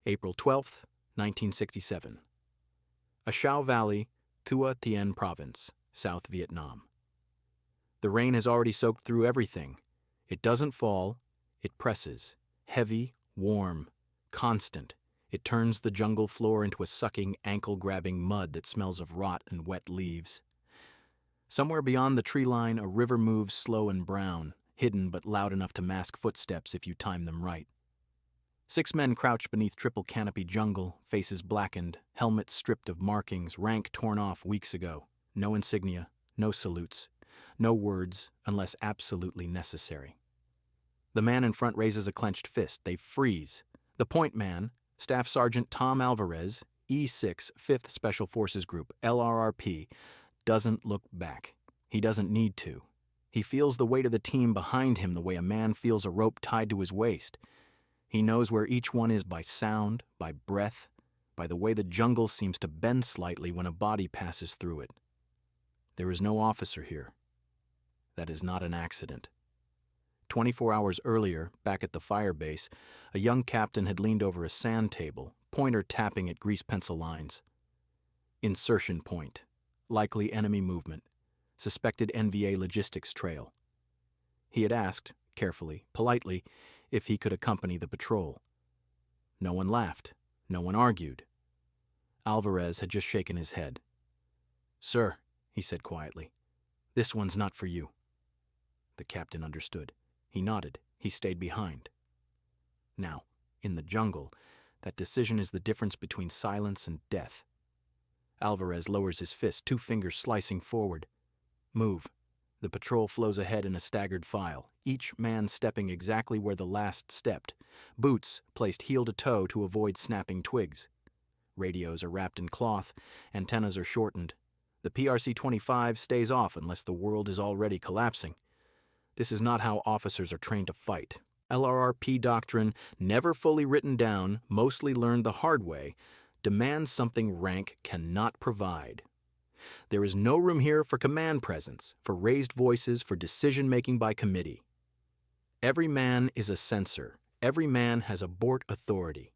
April 12, 1967. A Shao Valley, Thua Thien Province, South Vietnam. The rain has already soaked through everything. It doesn't fall, it presses. Heavy, warm, constant. It turns the jungle floor into a sucking, ankle-grabbing mud that smells of rot and wet leaves. Somewhere beyond the tree line, a river moves slow and brown, hidden but loud enough to mask footsteps if you time them right. 6 men crouch beneath triple canopy jungle, faces blackened, helmets stripped of markings, rank torn off weeks ago. No insignia, no salutes, no words unless absolutely necessary. The man in front raises a clenched fist. They freeze. The point man, Staff Sergeant Tom Alvarez, E6 5th Special Forces Group, LRRP, doesn't look back. He doesn't need to. He feels the weight of the team behind him the way a man feels a rope tied to his waist. He knows where each one is by sound, by breath, by the way the jungle seems to bend slightly when a body passes through it. There is no officer here. That is not an accident. 24 hours earlier, back at the fire base, a young captain had leaned over a sand table, pointer tapping at grease pencil lines. Insertion point. Likely enemy movement. Suspected NVA logistics trail. He had asked, carefully, politely, if he could accompany the patrol. No one laughed. No one argued. Alvarez had just shaken his head. "Sir," he said quietly, "this one's not for you." The captain understood. He nodded. He stayed behind. Now, in the jungle, that decision is the difference between silence and death. Alvarez lowers his fist, 2 fingers slicing forward. Move. The patrol flows ahead in a staggered file, each man stepping exactly where the last stepped, boots placed heel to toe to avoid snapping twigs. Radios are wrapped in cloth, antennas are shortened. The PRC-25 stays off unless the world is already collapsing. This is not how officers are trained to fight. LRRP doctrine, never fully written down, mostly learned the hard way, demands something rank cannot provide. There is no room here for command presence, for raised voices, for decision-making by committee. Every man is a censor. Every man has abort authority.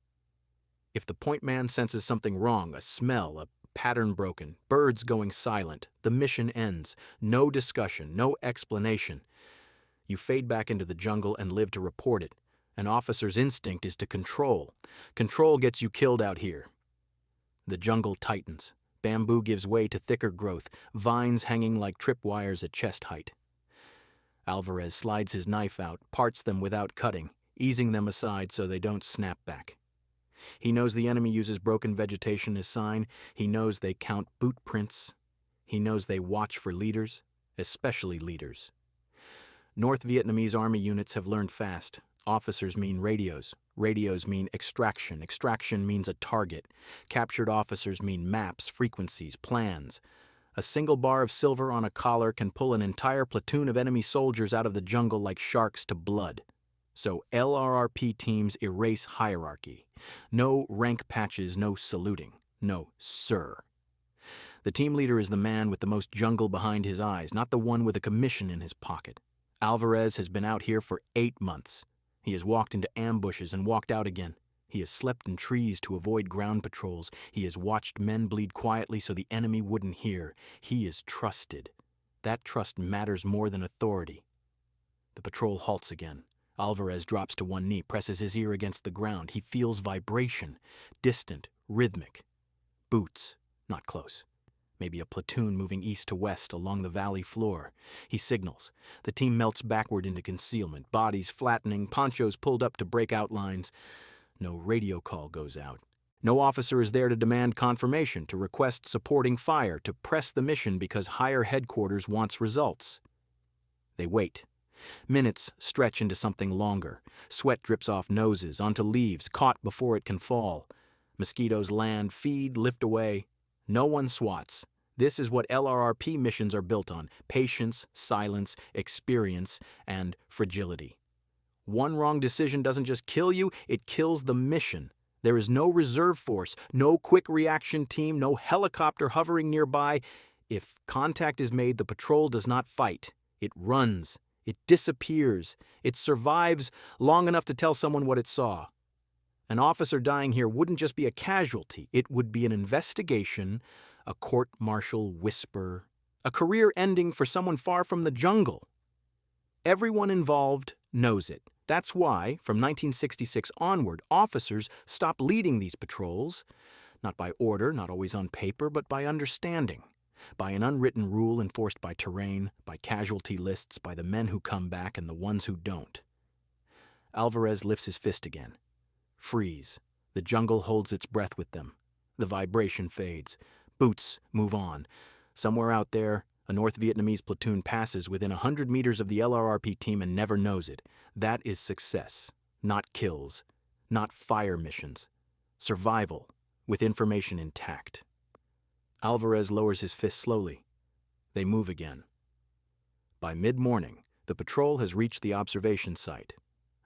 If the point man senses something wrong, a smell, a pattern broken, birds going silent, the mission ends. No discussion, no explanation. You fade back into the jungle and live to report it. An officer's instinct is to control. Control gets you killed out here. The jungle tightens. Bamboo gives way to thicker growth, vines hanging like tripwires at chest height. Alvarez slides his knife out, parts them without cutting, easing them aside so they don't snap back. He knows the enemy uses broken vegetation as sign. He knows they count boot prints. He knows they watch for leaders, especially leaders. North Vietnamese army units have learned fast. Officers mean radios. Radios mean extraction. Extraction means a target. Captured officers mean maps, frequencies, plans. A single bar of silver on a collar can pull an entire platoon of enemy soldiers out of the jungle like sharks to blood. So LRRP teams erase hierarchy. No rank patches, no saluting. No, sir. The team leader is the man with the most jungle behind his eyes, not the one with a commission in his pocket. Alvarez has been out here for 8 months. He has walked into ambushes and walked out again. He has slept in trees to avoid ground patrols. He has watched men bleed quietly so the enemy wouldn't hear. He is trusted. That trust matters more than authority. The patrol halts again. Alvarez drops to one knee, presses his ear against the ground. He feels vibration, distant, rhythmic. Boots, not close. Maybe a platoon moving east to west along the valley floor. He signals. The team melts backward into concealment, bodies flattening, ponchos pulled up to break outlines. No radio call goes out. No officer is there to demand confirmation, to request supporting fire, to press the mission because higher headquarters wants results. They wait. Minutes stretch into something longer. Sweat drips off noses, onto leaves, caught before it can fall. Mosquitoes land, feed, lift away. No one swats. This is what LRRP missions are built on: patience, silence, experience, and fragility. One wrong decision doesn't just kill you, it kills the mission. There is no reserve force, no quick reaction team, no helicopter hovering nearby. If contact is made, the patrol does not fight. It runs. It disappears. It survives long enough to tell someone what it saw. An officer dying here wouldn't just be a casualty, it would be an investigation, a court-martial whisper, a career ending for someone far from the jungle. Everyone involved knows it. That's why, from 1966 onward, officers stopped leading these patrols, not by order, not always on paper, but by understanding, by an unwritten rule enforced by terrain, by casualty lists, by the men who come back and the ones who don't. Alvarez lifts his fist again. Freeze. The jungle holds its breath with them. The vibration fades. Boots move on. Somewhere out there, a North Vietnamese platoon passes within 100 meters of the LRRP team and never knows it. That is success, not kills, not fire missions. Survival, with information intact. Alvarez lowers his fist slowly. They move again. By mid-morning, the patrol has reached the observation site,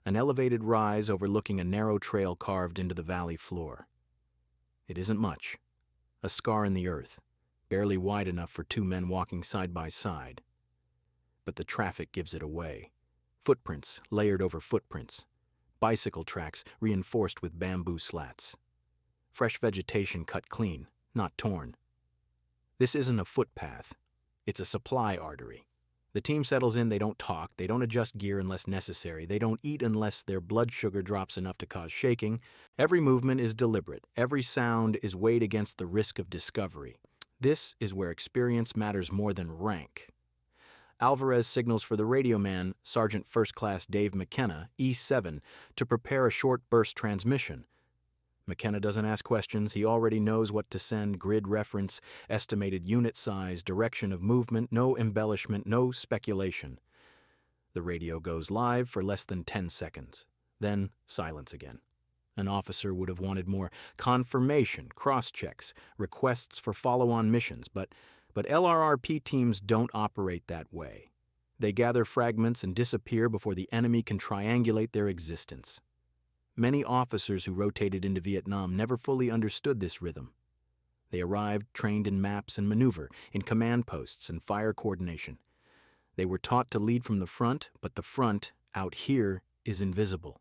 an elevated rise overlooking a narrow trail carved into the valley floor. It isn't much. A scar in the earth, barely wide enough for two men walking side by side. But the traffic gives it away. Footprints layered over footprints. Bicycle tracks reinforced with bamboo slats. Fresh vegetation cut clean, not torn. This isn't a footpath. It's a supply artery. The team settles in, they don't talk, they don't adjust gear unless necessary, they don't eat unless their blood sugar drops enough to cause shaking. Every movement is deliberate, every sound is weighed against the risk of discovery. This is where experience matters more than rank. Alvarez signals for the radio man, Sergeant First Class Dave McKenna, E7, to prepare a short burst transmission. McKenna doesn't ask questions. He already knows what to send: grid reference, estimated unit size, direction of movement, no embellishment, no speculation. The radio goes live for less than 10 seconds. Then silence again. An officer would have wanted more confirmation, cross-checks, requests for follow-on missions, but LRRP teams don't operate that way. They gather fragments and disappear before the enemy can triangulate their existence. Many officers who rotated into Vietnam never fully understood this rhythm. They arrived trained in maps and maneuver, in command posts and fire coordination. They were taught to lead from the front, but the front, out here, is invisible.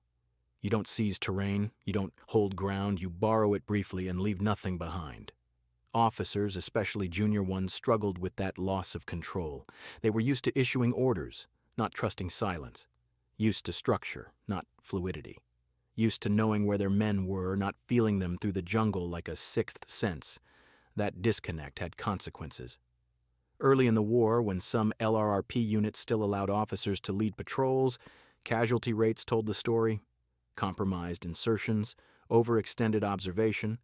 You don't seize terrain, you don't hold ground, you borrow it briefly and leave nothing behind. Officers, especially junior ones, struggled with that loss of control. They were used to issuing orders, not trusting silence. Used to structure, not fluidity. Used to knowing where their men were, not feeling them through the jungle like a sixth sense. That disconnect had consequences. Early in the war, when some LRRP units still allowed officers to lead patrols, casualty rates told the story. Compromised insertions, overextended observation,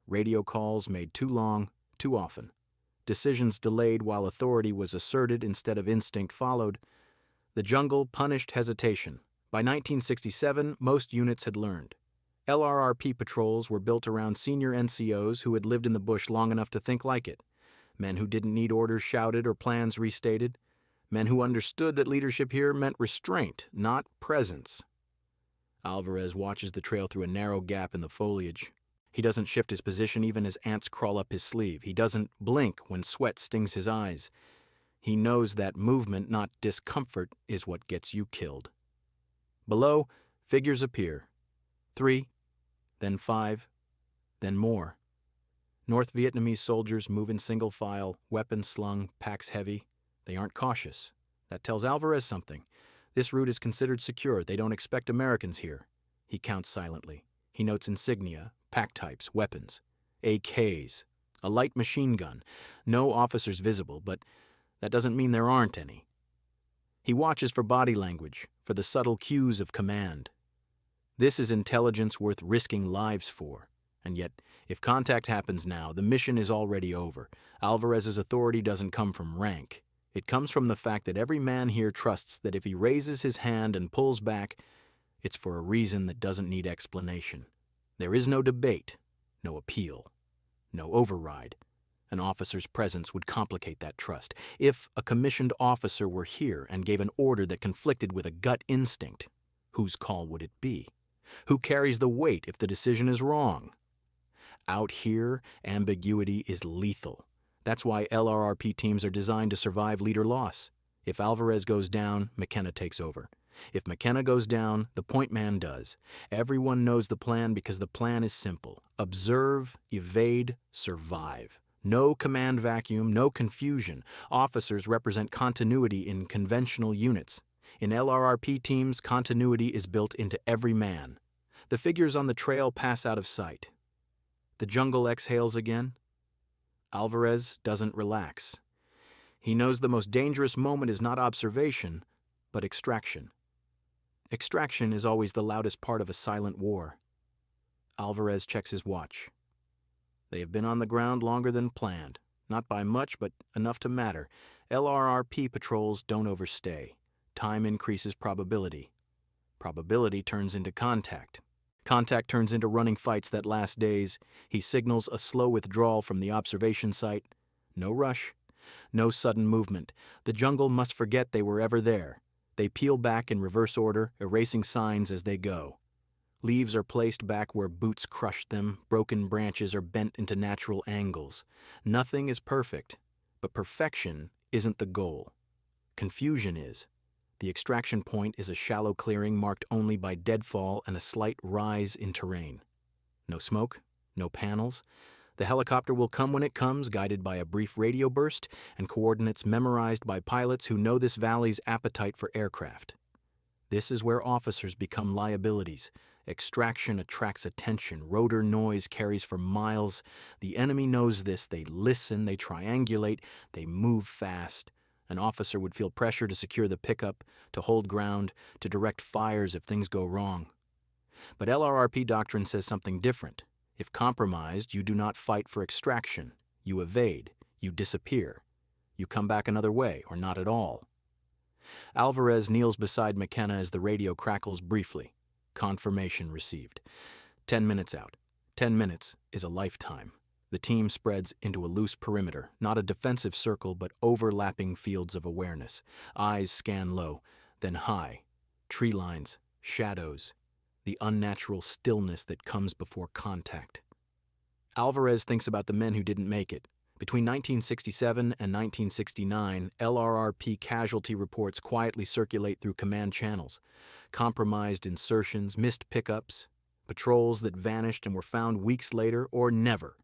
radio calls made too long, too often. Decisions delayed while authority was asserted instead of instinct followed. The jungle punished hesitation. By 1967, most units had learned. LRRP patrols were built around senior NCOs who had lived in the bush long enough to think like it. Men who didn't need orders shouted or plans restated. Men who understood that leadership here meant restraint, not presence. Alvarez watches the trail through a narrow gap in the foliage. He doesn't shift his position even as ants crawl up his sleeve. He doesn't blink when sweat stings his eyes. He knows that movement, not discomfort, is what gets you killed. Below, figures appear. 3, then 5, then more. North Vietnamese soldiers move in single file, weapons slung, packs heavy. They aren't cautious. That tells Alvarez something. This route is considered secure. They don't expect Americans here. He counts silently. He notes insignia, pack types, weapons. AKs, a light machine gun. No officers visible, but that doesn't mean there aren't any. He watches for body language, for the subtle cues of command. This is intelligence worth risking lives for. And yet, if contact happens now, the mission is already over. Alvarez's authority doesn't come from rank. It comes from the fact that every man here trusts that if he raises his hand and pulls back, it's for a reason that doesn't need explanation. There is no debate, no appeal, no override. An officer's presence would complicate that trust. If a commissioned officer were here and gave an order that conflicted with a gut instinct, whose call would it be? Who carries the weight if the decision is wrong? Out here, ambiguity is lethal. That's why LRRP teams are designed to survive leader loss. If Alvarez goes down, McKenna takes over. If McKenna goes down, the point man does. Everyone knows the plan because the plan is simple. Observe, evade, survive. No command vacuum, no confusion. Officers represent continuity in conventional units. In LRRP teams, continuity is built into every man. The figures on the trail pass out of sight. The jungle exhales again. Alvarez doesn't relax. He knows the most dangerous moment is not observation, but extraction. Extraction is always the loudest part of a silent war. Alvarez checks his watch. They have been on the ground longer than planned. Not by much, but enough to matter. LRRP patrols don't overstay. Time increases probability. Probability turns into contact. Contact turns into running fights that last days. He signals a slow withdrawal from the observation site. No rush. No sudden movement. The jungle must forget they were ever there. They peel back in reverse order, erasing signs as they go. Leaves are placed back where boots crushed them, broken branches are bent into natural angles. Nothing is perfect, but perfection isn't the goal. Confusion is. The extraction point is a shallow clearing marked only by deadfall and a slight rise in terrain. No smoke, no panels. The helicopter will come when it comes, guided by a brief radio burst and coordinates memorized by pilots who know this valley's appetite for aircraft. This is where officers become liabilities. Extraction attracts attention. Rotor noise carries for miles. The enemy knows this. They listen, they triangulate, they move fast. An officer would feel pressure to secure the pickup, to hold ground, to direct fires if things go wrong. But LRRP doctrine says something different. If compromised, you do not fight for extraction. You evade. You disappear. You come back another way, or not at all. Alvarez kneels beside McKenna as the radio crackles briefly. Confirmation received. 10 minutes out. 10 minutes is a lifetime. The team spreads into a loose perimeter, not a defensive circle, but overlapping fields of awareness. Eyes scan low, then high. Tree lines, shadows, the unnatural stillness that comes before contact. Alvarez thinks about the men who didn't make it. Between 1967 and 1969, LRRP casualty reports quietly circulate through command channels. Compromised insertions, missed pickups, patrols that vanished and were found weeks later or never.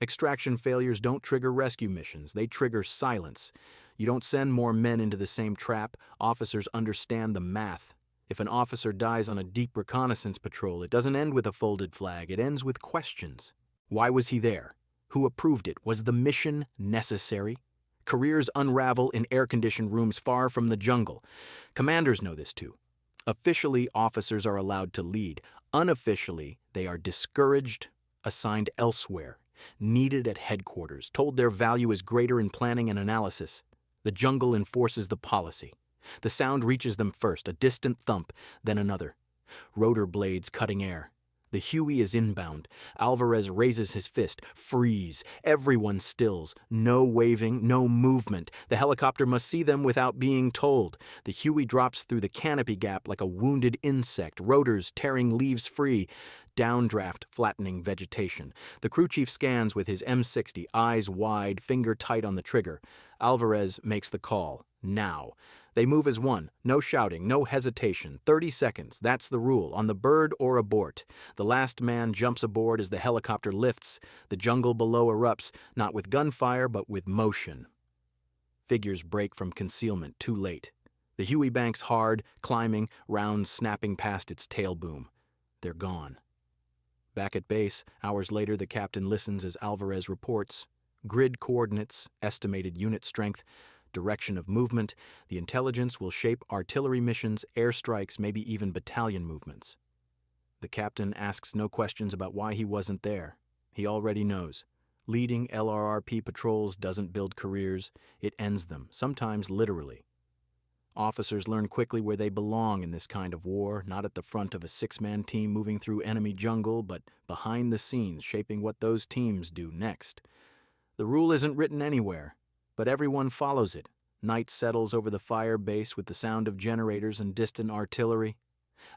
Extraction failures don't trigger rescue missions, they trigger silence. You don't send more men into the same trap. Officers understand the math. If an officer dies on a deep reconnaissance patrol, it doesn't end with a folded flag, it ends with questions. Why was he there? Who approved it? Was the mission necessary? Careers unravel in air-conditioned rooms far from the jungle. Commanders know this too. Officially, officers are allowed to lead. Unofficially, they are discouraged, assigned elsewhere, needed at headquarters, told their value is greater in planning and analysis. The jungle enforces the policy. The sound reaches them first, a distant thump, then another. Rotor blades cutting air. The Huey is inbound. Alvarez raises his fist. Freeze. Everyone stills. No waving, no movement. The helicopter must see them without being told. The Huey drops through the canopy gap like a wounded insect, rotors tearing leaves free. Downdraft flattening vegetation. The crew chief scans with his M60, eyes wide, finger tight on the trigger. Alvarez makes the call. Now. They move as one. No shouting, no hesitation. 30 seconds. That's the rule. On the bird or abort. The last man jumps aboard as the helicopter lifts. The jungle below erupts, not with gunfire, but with motion. Figures break from concealment too late. The Huey banks hard, climbing, rounds snapping past its tail boom. They're gone. Back at base, hours later, the captain listens as Alvarez reports. Grid coordinates, estimated unit strength, direction of movement. The intelligence will shape artillery missions, airstrikes, maybe even battalion movements. The captain asks no questions about why he wasn't there. He already knows. Leading LRRP patrols doesn't build careers, it ends them, sometimes literally. Officers learn quickly where they belong in this kind of war, not at the front of a six-man team moving through enemy jungle, but behind the scenes shaping what those teams do next. The rule isn't written anywhere, but everyone follows it. Night settles over the fire base with the sound of generators and distant artillery.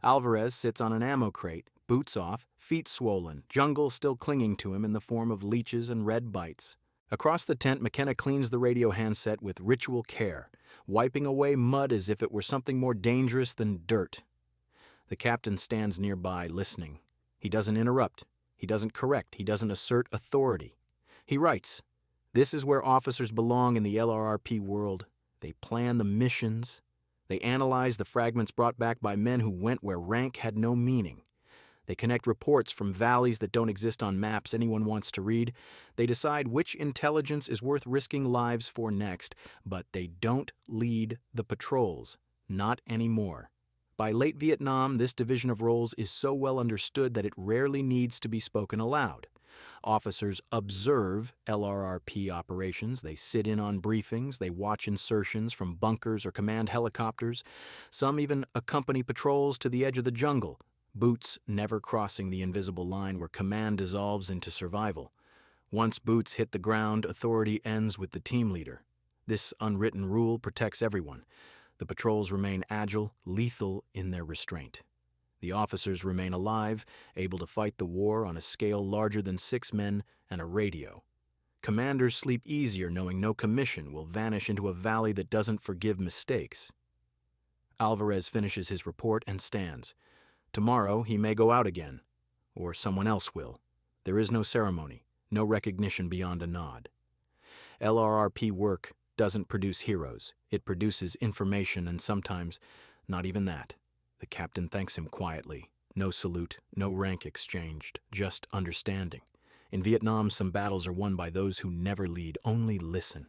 Alvarez sits on an ammo crate, boots off, feet swollen, jungle still clinging to him in the form of leeches and red bites. Across the tent, McKenna cleans the radio handset with ritual care, wiping away mud as if it were something more dangerous than dirt. The captain stands nearby, listening. He doesn't interrupt. He doesn't correct. He doesn't assert authority. He writes, "This is where officers belong in the LRRP world. They plan the missions. They analyze the fragments brought back by men who went where rank had no meaning. They connect reports from valleys that don't exist on maps anyone wants to read. They decide which intelligence is worth risking lives for next, but they don't lead the patrols. Not anymore. By late Vietnam, this division of roles is so well understood that it rarely needs to be spoken aloud. Officers observe LRRP operations, they sit in on briefings, they watch insertions from bunkers or command helicopters. Some even accompany patrols to the edge of the jungle, boots never crossing the invisible line where command dissolves into survival. Once boots hit the ground, authority ends with the team leader. This unwritten rule protects everyone. The patrols remain agile, lethal in their restraint. The officers remain alive, able to fight the war on a scale larger than 6 men and a radio. Commanders sleep easier knowing no commission will vanish into a valley that doesn't forgive mistakes. Alvarez finishes his report and stands. Tomorrow he may go out again, or someone else will. There is no ceremony, no recognition beyond a nod. LRRP work doesn't produce heroes. It produces information and sometimes not even that. The captain thanks him quietly. No salute, no rank exchanged, just understanding. In Vietnam, some battles are won by those who never lead, only listen.